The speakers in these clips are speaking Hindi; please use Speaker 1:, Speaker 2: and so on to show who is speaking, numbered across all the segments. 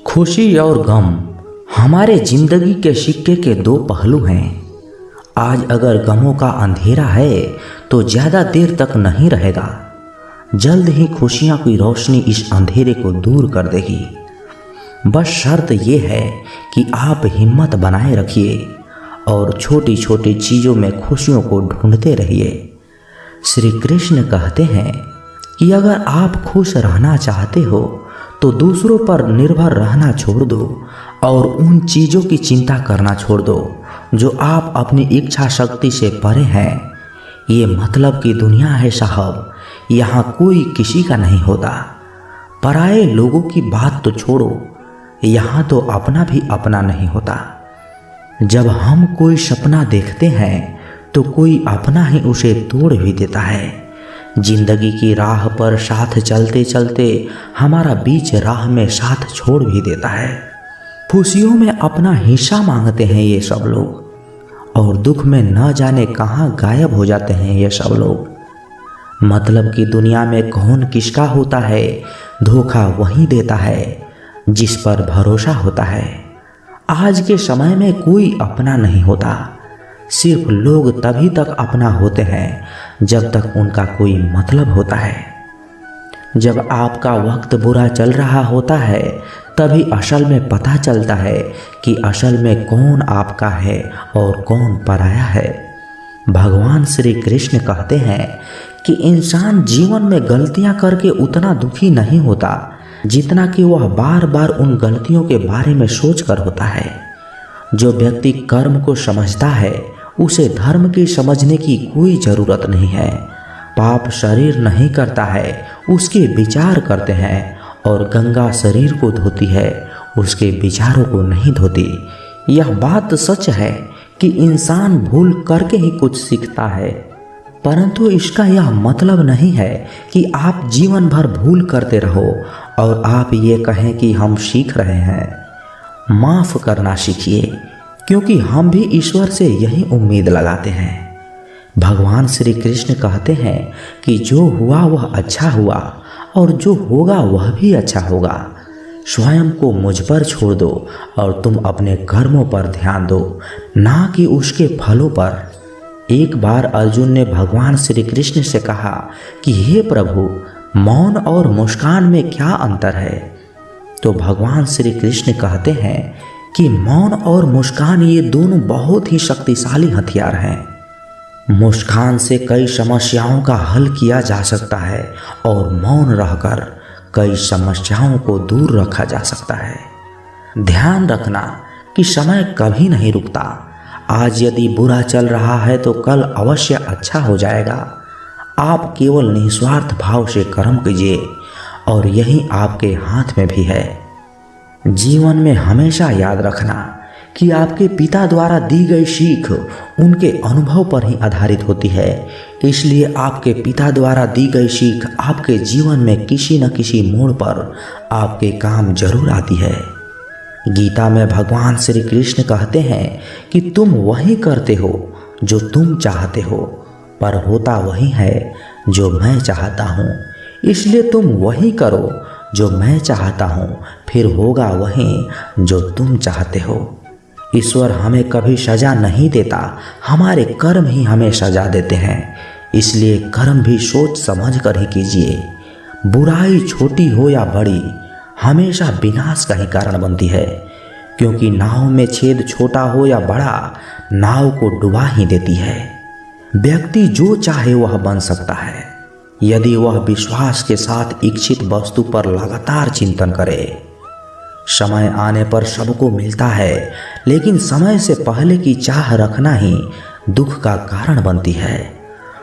Speaker 1: खुशी और गम हमारे जिंदगी के सिक्के के दो पहलू हैं। आज अगर गमों का अंधेरा है तो ज़्यादा देर तक नहीं रहेगा। जल्द ही खुशियाँ की रोशनी इस अंधेरे को दूर कर देगी। बस शर्त यह है कि आप हिम्मत बनाए रखिए और छोटी छोटी चीज़ों में खुशियों को ढूंढते रहिए। श्री कृष्ण कहते हैं कि अगर आप खुश रहना चाहते हो तो दूसरों पर निर्भर रहना छोड़ दो और उन चीज़ों की चिंता करना छोड़ दो जो आप अपनी इच्छा शक्ति से परे हैं। ये मतलब की दुनिया है साहब, यहाँ कोई किसी का नहीं होता। पराये लोगों की बात तो छोड़ो, यहाँ तो अपना भी अपना नहीं होता। जब हम कोई सपना देखते हैं तो कोई अपना ही उसे तोड़ भी देता है। जिंदगी की राह पर साथ चलते चलते हमारा बीच राह में साथ छोड़ भी देता है। खुशियों में अपना हिस्सा मांगते हैं ये सब लोग और दुख में न जाने कहाँ गायब हो जाते हैं ये सब लोग। मतलब कि दुनिया में कौन किसका होता है, धोखा वही देता है जिस पर भरोसा होता है। आज के समय में कोई अपना नहीं होता। सिर्फ लोग तभी तक अपना होते हैं जब तक उनका कोई मतलब होता है। जब आपका वक्त बुरा चल रहा होता है तभी असल में पता चलता है कि असल में कौन आपका है और कौन पराया है। भगवान श्री कृष्ण कहते हैं कि इंसान जीवन में गलतियां करके उतना दुखी नहीं होता जितना कि वह बार बार उन गलतियों के बारे में सोचकर होता है। जो व्यक्ति कर्म को समझता है उसे धर्म की समझने की कोई ज़रूरत नहीं है। पाप शरीर नहीं करता है, उसके विचार करते हैं, और गंगा शरीर को धोती है, उसके विचारों को नहीं धोती। यह बात सच है कि इंसान भूल करके ही कुछ सीखता है, परंतु इसका यह मतलब नहीं है कि आप जीवन भर भूल करते रहो और आप ये कहें कि हम सीख रहे हैं। माफ़ करना सीखिए, क्योंकि हम भी ईश्वर से यही उम्मीद लगाते हैं। भगवान श्री कृष्ण कहते हैं कि जो हुआ वह अच्छा हुआ और जो होगा वह भी अच्छा होगा। स्वयं को मुझ पर छोड़ दो और तुम अपने कर्मों पर ध्यान दो, ना कि उसके फलों पर। एक बार अर्जुन ने भगवान श्री कृष्ण से कहा कि हे प्रभु, मौन और मुस्कान में क्या अंतर है? तो भगवान श्री कृष्ण कहते हैं कि मौन और मुस्कान ये दोनों बहुत ही शक्तिशाली हथियार हैं। मुस्कान से कई समस्याओं का हल किया जा सकता है और मौन रहकर कई समस्याओं को दूर रखा जा सकता है। ध्यान रखना कि समय कभी नहीं रुकता। आज यदि बुरा चल रहा है तो कल अवश्य अच्छा हो जाएगा। आप केवल निस्वार्थ भाव से कर्म कीजिए और यही आपके हाथ में भी है। जीवन में हमेशा याद रखना कि आपके पिता द्वारा दी गई सीख उनके अनुभव पर ही आधारित होती है। इसलिए आपके पिता द्वारा दी गई सीख आपके जीवन में किसी न किसी मोड़ पर आपके काम जरूर आती है। गीता में भगवान श्री कृष्ण कहते हैं कि तुम वही करते हो जो तुम चाहते हो, पर होता वही है जो मैं चाहता हूँ। इसलिए तुम वही करो जो मैं चाहता हूँ, फिर होगा वही जो तुम चाहते हो। ईश्वर हमें कभी सजा नहीं देता, हमारे कर्म ही हमें सजा देते हैं। इसलिए कर्म भी सोच समझ कर ही कीजिए। बुराई छोटी हो या बड़ी हमेशा विनाश का ही कारण बनती है, क्योंकि नाव में छेद छोटा हो या बड़ा नाव को डुबा ही देती है। व्यक्ति जो चाहे वह बन सकता है यदि वह विश्वास के साथ इच्छित वस्तु पर लगातार चिंतन करे। समय आने पर सबको मिलता है, लेकिन समय से पहले की चाह रखना ही दुख का कारण बनती है।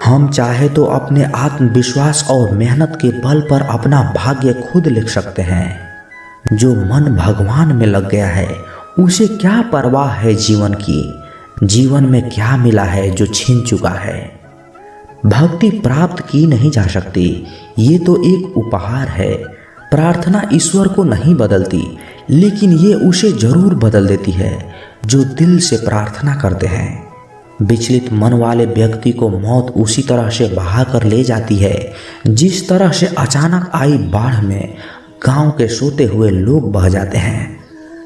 Speaker 1: हम चाहे तो अपने आत्मविश्वास और मेहनत के बल पर अपना भाग्य खुद लिख सकते हैं। जो मन भगवान में लग गया है उसे क्या परवाह है जीवन की। जीवन में क्या मिला है जो छीन चुका है। भक्ति प्राप्त की नहीं जा सकती, ये तो एक उपहार है। प्रार्थना ईश्वर को नहीं बदलती, लेकिन ये उसे जरूर बदल देती है जो दिल से प्रार्थना करते हैं। विचलित मन वाले व्यक्ति को मौत उसी तरह से बहा कर ले जाती है जिस तरह से अचानक आई बाढ़ में गांव के सोते हुए लोग बह जाते हैं।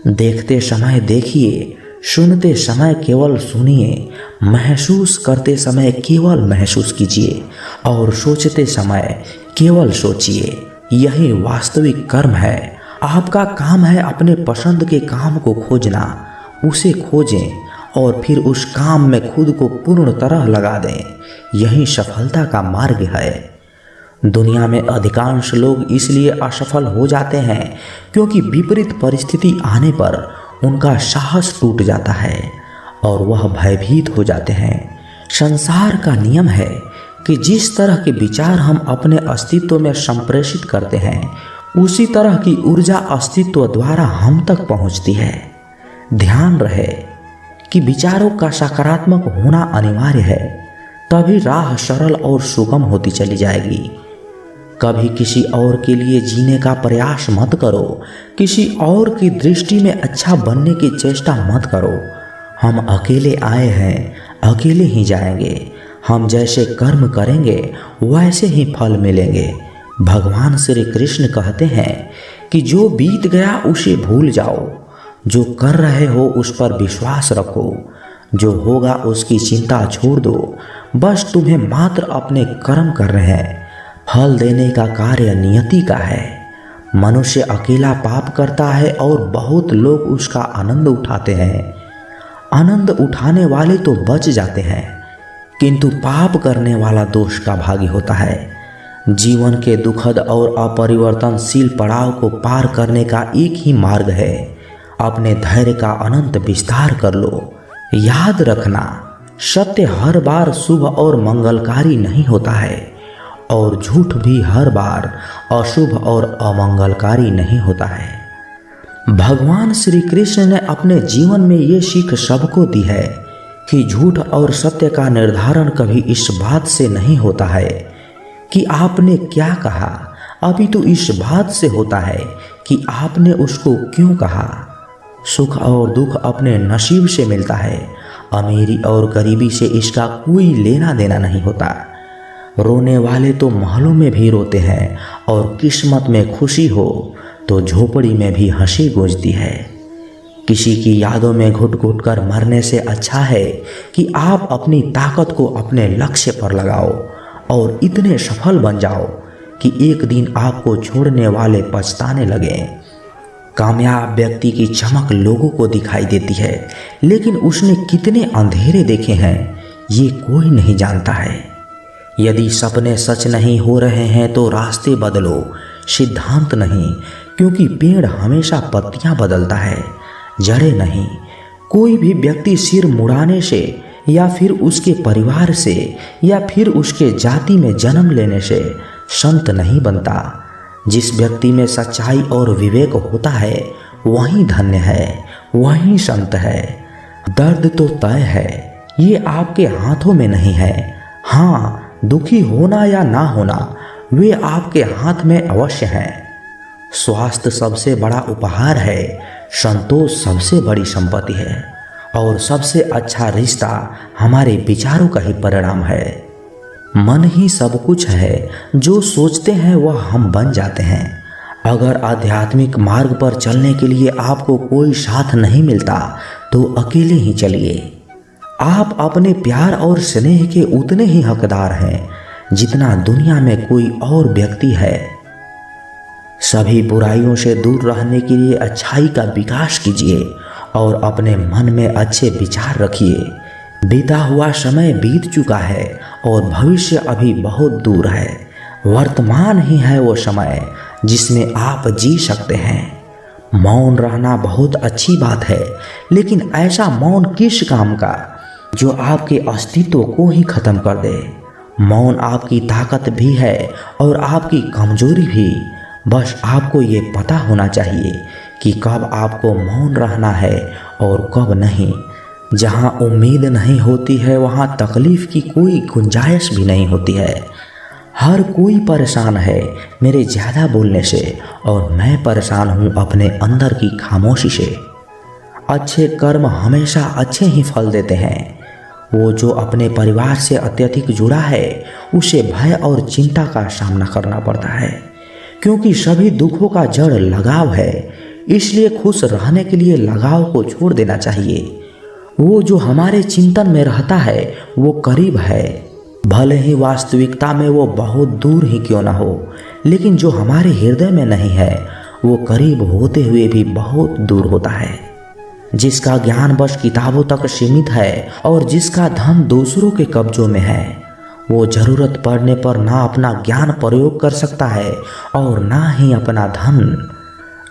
Speaker 1: देखते समय देखिए, सुनते समय केवल सुनिए, महसूस करते समय केवल महसूस कीजिए और सोचते समय केवल सोचिए। यही वास्तविक कर्म है। आपका काम है अपने पसंद के काम को खोजना, उसे खोजें और फिर उस काम में खुद को पूर्ण तरह लगा दें। यही सफलता का मार्ग है। दुनिया में अधिकांश लोग इसलिए असफल हो जाते हैं क्योंकि विपरीत परिस्थिति आने पर उनका साहस टूट जाता है और वह भयभीत हो जाते हैं। संसार का नियम है कि जिस तरह के विचार हम अपने अस्तित्व में संप्रेषित करते हैं, उसी तरह की ऊर्जा अस्तित्व द्वारा हम तक पहुंचती है। ध्यान रहे कि विचारों का सकारात्मक होना अनिवार्य है, तभी राह सरल और सुगम होती चली जाएगी। कभी किसी और के लिए जीने का प्रयास मत करो, किसी और की दृष्टि में अच्छा बनने की चेष्टा मत करो। हम अकेले आए हैं, अकेले ही जाएंगे। हम जैसे कर्म करेंगे वैसे ही फल मिलेंगे। भगवान श्री कृष्ण कहते हैं कि जो बीत गया उसे भूल जाओ, जो कर रहे हो उस पर विश्वास रखो, जो होगा उसकी चिंता छोड़ दो। बस तुम्हें मात्र अपने कर्म कर रहे हैं, फल देने का कार्य नियति का है। मनुष्य अकेला पाप करता है और बहुत लोग उसका आनंद उठाते हैं। आनंद उठाने वाले तो बच जाते हैं, किंतु पाप करने वाला दोष का भागी होता है। जीवन के दुखद और अपरिवर्तनशील पड़ाव को पार करने का एक ही मार्ग है, अपने धैर्य का अनंत विस्तार कर लो। याद रखना, सत्य हर बार शुभ और मंगलकारी नहीं होता है और झूठ भी हर बार अशुभ और अमंगलकारी नहीं होता है। भगवान श्री कृष्ण ने अपने जीवन में ये सीख सबको दी है कि झूठ और सत्य का निर्धारण कभी इस बात से नहीं होता है कि आपने क्या कहा, अभी तो इस बात से होता है कि आपने उसको क्यों कहा। सुख और दुख अपने नसीब से मिलता है, अमीरी और गरीबी से इसका कोई लेना देना नहीं होता। रोने वाले तो महलों में भी रोते हैं और किस्मत में खुशी हो तो झोपड़ी में भी हंसी गूंजती है। किसी की यादों में घुट घुट कर मरने से अच्छा है कि आप अपनी ताकत को अपने लक्ष्य पर लगाओ और इतने सफल बन जाओ कि एक दिन आपको छोड़ने वाले पछताने लगें। कामयाब व्यक्ति की चमक लोगों को दिखाई देती है, लेकिन उसने कितने अंधेरे देखे हैं ये कोई नहीं जानता है। यदि सपने सच नहीं हो रहे हैं तो रास्ते बदलो, सिद्धांत नहीं, क्योंकि पेड़ हमेशा पत्तियां बदलता है, जड़ें नहीं। कोई भी व्यक्ति सिर मुड़ाने से या फिर उसके परिवार से या फिर उसके जाति में जन्म लेने से संत नहीं बनता। जिस व्यक्ति में सच्चाई और विवेक होता है वही धन्य है, वही संत है। दर्द तो तय है, ये आपके हाथों में नहीं है। हाँ, दुखी होना या ना होना वे आपके हाथ में अवश्य है। स्वास्थ्य सबसे बड़ा उपहार है, संतोष सबसे बड़ी संपत्ति है और सबसे अच्छा रिश्ता हमारे विचारों का ही परिणाम है। मन ही सब कुछ है, जो सोचते हैं वह हम बन जाते हैं। अगर आध्यात्मिक मार्ग पर चलने के लिए आपको कोई साथ नहीं मिलता तो अकेले ही चलिए। आप अपने प्यार और स्नेह के उतने ही हकदार हैं जितना दुनिया में कोई और व्यक्ति है। सभी बुराइयों से दूर रहने के लिए अच्छाई का विकास कीजिए और अपने मन में अच्छे विचार रखिए। बीता हुआ समय बीत चुका है और भविष्य अभी बहुत दूर है। वर्तमान ही है वो समय जिसमें आप जी सकते हैं। मौन रहना बहुत अच्छी बात है, लेकिन ऐसा मौन किस काम का जो आपके अस्तित्व को ही खत्म कर दे। मौन आपकी ताकत भी है और आपकी कमजोरी भी। बस आपको ये पता होना चाहिए कि कब आपको मौन रहना है और कब नहीं। जहाँ उम्मीद नहीं होती है वहाँ तकलीफ की कोई गुंजाइश भी नहीं होती है। हर कोई परेशान है मेरे ज़्यादा बोलने से और मैं परेशान हूँ अपने अंदर की खामोशी से। अच्छे कर्म हमेशा अच्छे ही फल देते हैं। वो जो अपने परिवार से अत्यधिक जुड़ा है उसे भय और चिंता का सामना करना पड़ता है, क्योंकि सभी दुखों का जड़ लगाव है। इसलिए खुश रहने के लिए लगाव को छोड़ देना चाहिए। वो जो हमारे चिंतन में रहता है वो करीब है, भले ही वास्तविकता में वो बहुत दूर ही क्यों ना हो, लेकिन जो हमारे हृदय में नहीं है वो करीब होते हुए भी बहुत दूर होता है। जिसका ज्ञान बस किताबों तक सीमित है और जिसका धन दूसरों के कब्जों में है, वो जरूरत पड़ने पर ना अपना ज्ञान प्रयोग कर सकता है और ना ही अपना धन।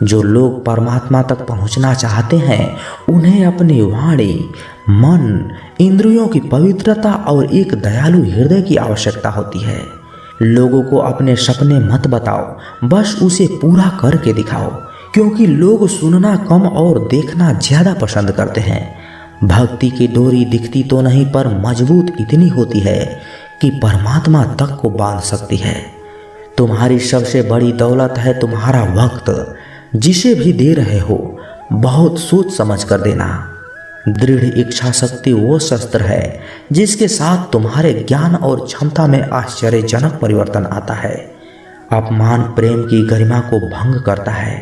Speaker 1: जो लोग परमात्मा तक पहुंचना चाहते हैं उन्हें अपनी वाणी, मन, इंद्रियों की पवित्रता और एक दयालु हृदय की आवश्यकता होती है। लोगों को अपने सपने मत बताओ, बस उसे पूरा करके दिखाओ, क्योंकि लोग सुनना कम और देखना ज्यादा पसंद करते हैं। भक्ति की डोरी दिखती तो नहीं पर मजबूत इतनी होती है कि परमात्मा तक को बांध सकती है। तुम्हारी सबसे बड़ी दौलत है तुम्हारा वक्त। जिसे भी दे रहे हो बहुत सोच समझ कर देना। दृढ़ इच्छा शक्ति वो शस्त्र है जिसके साथ तुम्हारे ज्ञान और क्षमता में आश्चर्यजनक परिवर्तन आता है। अपमान प्रेम की गरिमा को भंग करता है।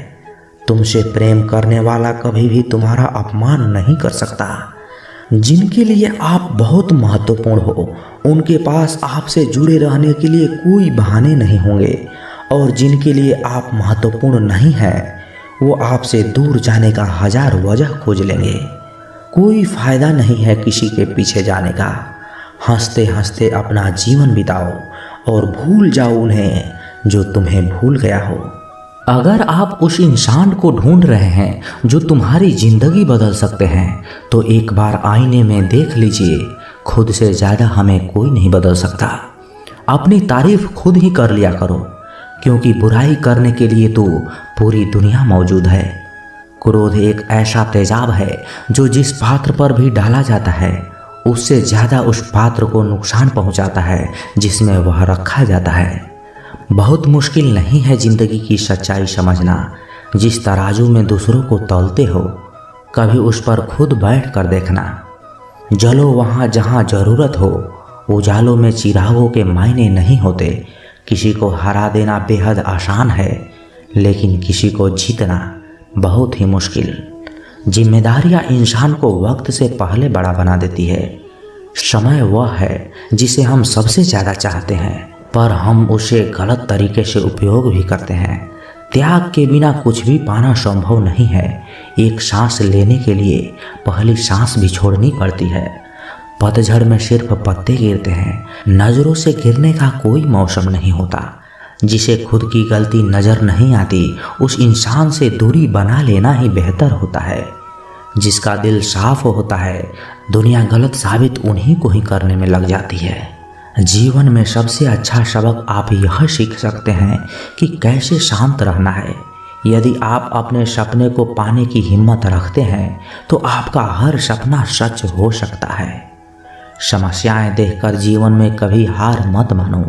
Speaker 1: तुमसे प्रेम करने वाला कभी भी तुम्हारा अपमान नहीं कर सकता। जिनके लिए आप बहुत महत्वपूर्ण हो उनके पास आपसे जुड़े रहने के लिए कोई बहाने नहीं होंगे, और जिनके लिए आप महत्वपूर्ण नहीं हैं वो आपसे दूर जाने का हजार वजह खोज लेंगे। कोई फायदा नहीं है किसी के पीछे जाने का। हंसते हंसते अपना जीवन बिताओ और भूल जाओ उन्हें जो तुम्हें भूल गया हो। अगर आप उस इंसान को ढूंढ रहे हैं जो तुम्हारी जिंदगी बदल सकते हैं तो एक बार आईने में देख लीजिए। खुद से ज़्यादा हमें कोई नहीं बदल सकता। अपनी तारीफ खुद ही कर लिया करो, क्योंकि बुराई करने के लिए तो पूरी दुनिया मौजूद है। क्रोध एक ऐसा तेजाब है जो जिस पात्र पर भी डाला जाता है उससे ज़्यादा उस पात्र को नुकसान पहुंचाता है जिसमें वह रखा जाता है। बहुत मुश्किल नहीं है जिंदगी की सच्चाई समझना। जिस तराजू में दूसरों को तौलते हो कभी उस पर खुद बैठ कर देखना। जलो वहाँ जहाँ ज़रूरत हो। उजालों में चिरागों के मायने नहीं होते। किसी को हरा देना बेहद आसान है, लेकिन किसी को जीतना बहुत ही मुश्किल। जिम्मेदारियां इंसान को वक्त से पहले बड़ा बना देती है। समय वह है जिसे हम सबसे ज़्यादा चाहते हैं, पर हम उसे गलत तरीके से उपयोग भी करते हैं। त्याग के बिना कुछ भी पाना संभव नहीं है। एक सांस लेने के लिए पहली सांस भी छोड़नी पड़ती है। पतझड़ में सिर्फ पत्ते गिरते हैं, नज़रों से गिरने का कोई मौसम नहीं होता। जिसे खुद की गलती नज़र नहीं आती उस इंसान से दूरी बना लेना ही बेहतर होता है। जिसका दिल साफ होता है दुनिया गलत साबित उन्हीं को ही करने में लग जाती है। जीवन में सबसे अच्छा सबक आप यह सीख सकते हैं कि कैसे शांत रहना है। यदि आप अपने सपने को पाने की हिम्मत रखते हैं तो आपका हर सपना सच हो सकता है। समस्याएं देखकर जीवन में कभी हार मत मानो।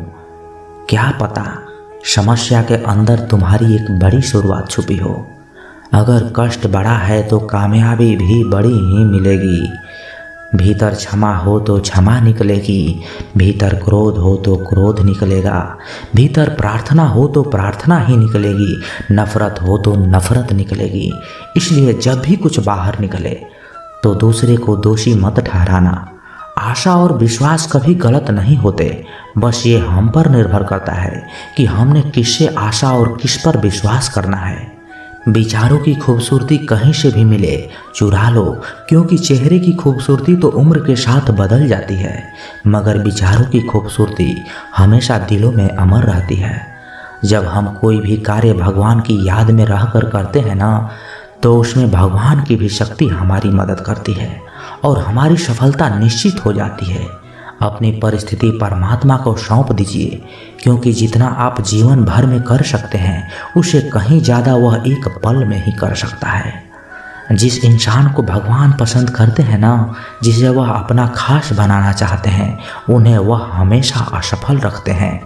Speaker 1: क्या पता समस्या के अंदर तुम्हारी एक बड़ी शुरुआत छुपी हो। अगर कष्ट बड़ा है तो कामयाबी भी बड़ी ही मिलेगी। भीतर क्षमा हो तो क्षमा निकलेगी, भीतर क्रोध हो तो क्रोध निकलेगा, भीतर प्रार्थना हो तो प्रार्थना ही निकलेगी, नफरत हो तो नफरत निकलेगी। इसलिए जब भी कुछ बाहर निकले तो दूसरे को दोषी मत ठहराना। आशा और विश्वास कभी गलत नहीं होते, बस ये हम पर निर्भर करता है कि हमने किससे आशा और किस पर विश्वास करना है। विचारों की खूबसूरती कहीं से भी मिले चुरा लो, क्योंकि चेहरे की खूबसूरती तो उम्र के साथ बदल जाती है, मगर विचारों की खूबसूरती हमेशा दिलों में अमर रहती है। जब हम कोई भी कार्य भगवान की याद में रहकर करते हैं ना, तो उसमें भगवान की भी शक्ति हमारी मदद करती है और हमारी सफलता निश्चित हो जाती है। अपनी परिस्थिति परमात्मा को सौंप दीजिए, क्योंकि जितना आप जीवन भर में कर सकते हैं उसे कहीं ज़्यादा वह एक पल में ही कर सकता है। जिस इंसान को भगवान पसंद करते हैं ना, जिसे वह अपना खास बनाना चाहते हैं, उन्हें वह हमेशा असफल रखते हैं,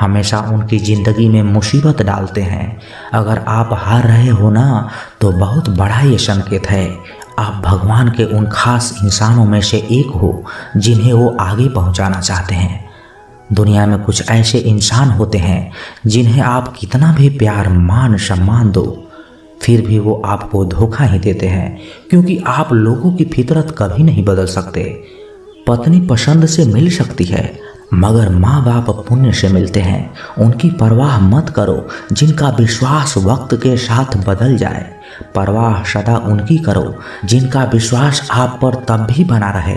Speaker 1: हमेशा उनकी ज़िंदगी में मुसीबत डालते हैं। अगर आप हार रहे हो ना, तो बहुत बड़ा ये संकेत है आप भगवान के उन खास इंसानों में से एक हो जिन्हें वो आगे पहुंचाना चाहते हैं। दुनिया में कुछ ऐसे इंसान होते हैं जिन्हें आप कितना भी प्यार मान सम्मान दो, फिर भी वो आपको धोखा ही देते हैं, क्योंकि आप लोगों की फितरत कभी नहीं बदल सकते। पत्नी पसंद से मिल सकती है, मगर माँ बाप पुण्य से मिलते हैं। उनकी परवाह मत करो जिनका विश्वास वक्त के साथ बदल जाए। परवाह सदा उनकी करो जिनका विश्वास आप पर तब भी बना रहे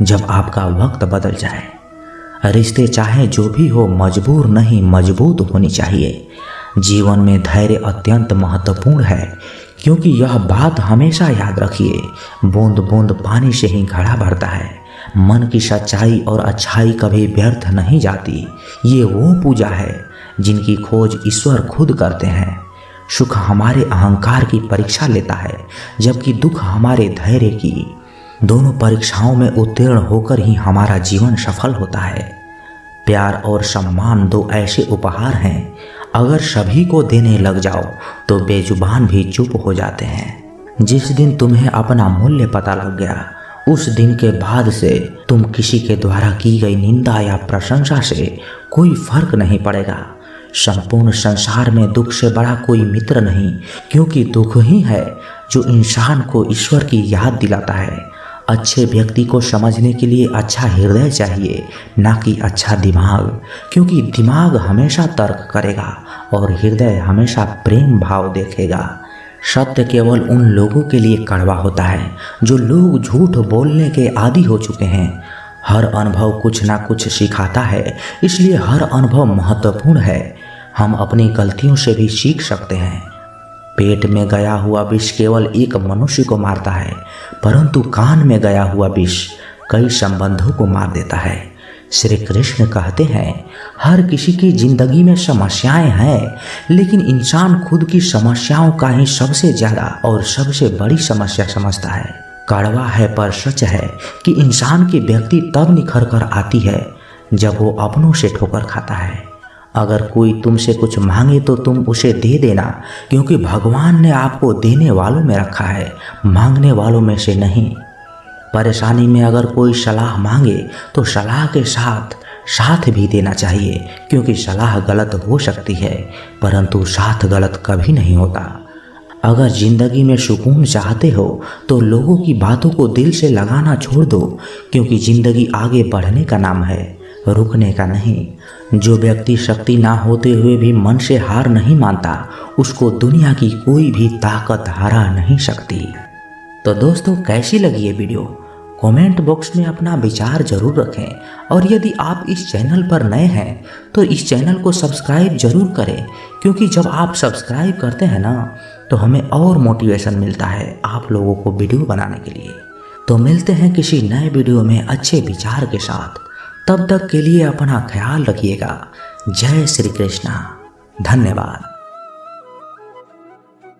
Speaker 1: जब आपका वक्त बदल जाए। रिश्ते चाहे जो भी हो, मजबूर नहीं मजबूत होनी चाहिए। जीवन में धैर्य अत्यंत महत्वपूर्ण है, क्योंकि यह बात हमेशा याद रखिए, बूंद बूंद पानी से ही घड़ा भरता है। मन की सच्चाई और अच्छाई कभी व्यर्थ नहीं जाती। ये वो पूजा है जिनकी खोज ईश्वर खुद करते हैं। सुख हमारे अहंकार की परीक्षा लेता है, जबकि दुख हमारे धैर्य की। दोनों परीक्षाओं में उत्तीर्ण होकर ही हमारा जीवन सफल होता है। प्यार और सम्मान दो ऐसे उपहार हैं, अगर सभी को देने लग जाओ तो बेजुबान भी चुप हो जाते हैं। जिस दिन तुम्हें अपना मूल्य पता लग गया, उस दिन के बाद से तुम किसी के द्वारा की गई निंदा या प्रशंसा से कोई फर्क नहीं पड़ेगा। संपूर्ण संसार में दुख से बड़ा कोई मित्र नहीं, क्योंकि दुख ही है जो इंसान को ईश्वर की याद दिलाता है। अच्छे व्यक्ति को समझने के लिए अच्छा हृदय चाहिए, ना कि अच्छा दिमाग, क्योंकि दिमाग हमेशा तर्क करेगा और हृदय हमेशा प्रेम भाव देखेगा। सत्य केवल उन लोगों के लिए कड़वा होता है जो लोग झूठ बोलने के आदी हो चुके हैं। हर अनुभव कुछ ना कुछ सिखाता है, इसलिए हर अनुभव महत्वपूर्ण है। हम अपनी गलतियों से भी सीख सकते हैं। पेट में गया हुआ विष केवल एक मनुष्य को मारता है, परंतु कान में गया हुआ विष कई संबंधों को मार देता है। श्री कृष्ण कहते हैं, हर किसी की जिंदगी में समस्याएं हैं, लेकिन इंसान खुद की समस्याओं का ही सबसे ज्यादा और सबसे बड़ी समस्या समझता है। कड़वा है पर सच है कि इंसान की व्यक्ति तब निखर कर आती है जब वो अपनों से ठोकर खाता है। अगर कोई तुमसे कुछ मांगे तो तुम उसे दे देना, क्योंकि भगवान ने आपको देने वालों में रखा है, मांगने वालों में से नहीं। परेशानी में अगर कोई सलाह मांगे तो सलाह के साथ भी देना चाहिए, क्योंकि सलाह गलत हो सकती है परंतु साथ गलत कभी नहीं होता। अगर जिंदगी में सुकून चाहते हो तो लोगों की बातों को दिल से लगाना छोड़ दो, क्योंकि जिंदगी आगे बढ़ने का नाम है, रुकने का नहीं। जो व्यक्ति शक्ति ना होते हुए भी मन से हार नहीं मानता, उसको दुनिया की कोई भी ताकत हरा नहीं सकती। तो दोस्तों, कैसी लगी ये वीडियो? कमेंट बॉक्स में अपना विचार जरूर रखें, और यदि आप इस चैनल पर नए हैं तो इस चैनल को सब्सक्राइब जरूर करें, क्योंकि जब आप सब्सक्राइब करते हैं ना तो हमें और मोटिवेशन मिलता है आप लोगों को वीडियो बनाने के लिए। तो मिलते हैं किसी नए वीडियो में अच्छे विचार के साथ। तब तक के लिए अपना ख्याल रखिएगा। जय श्री कृष्णा। धन्यवाद।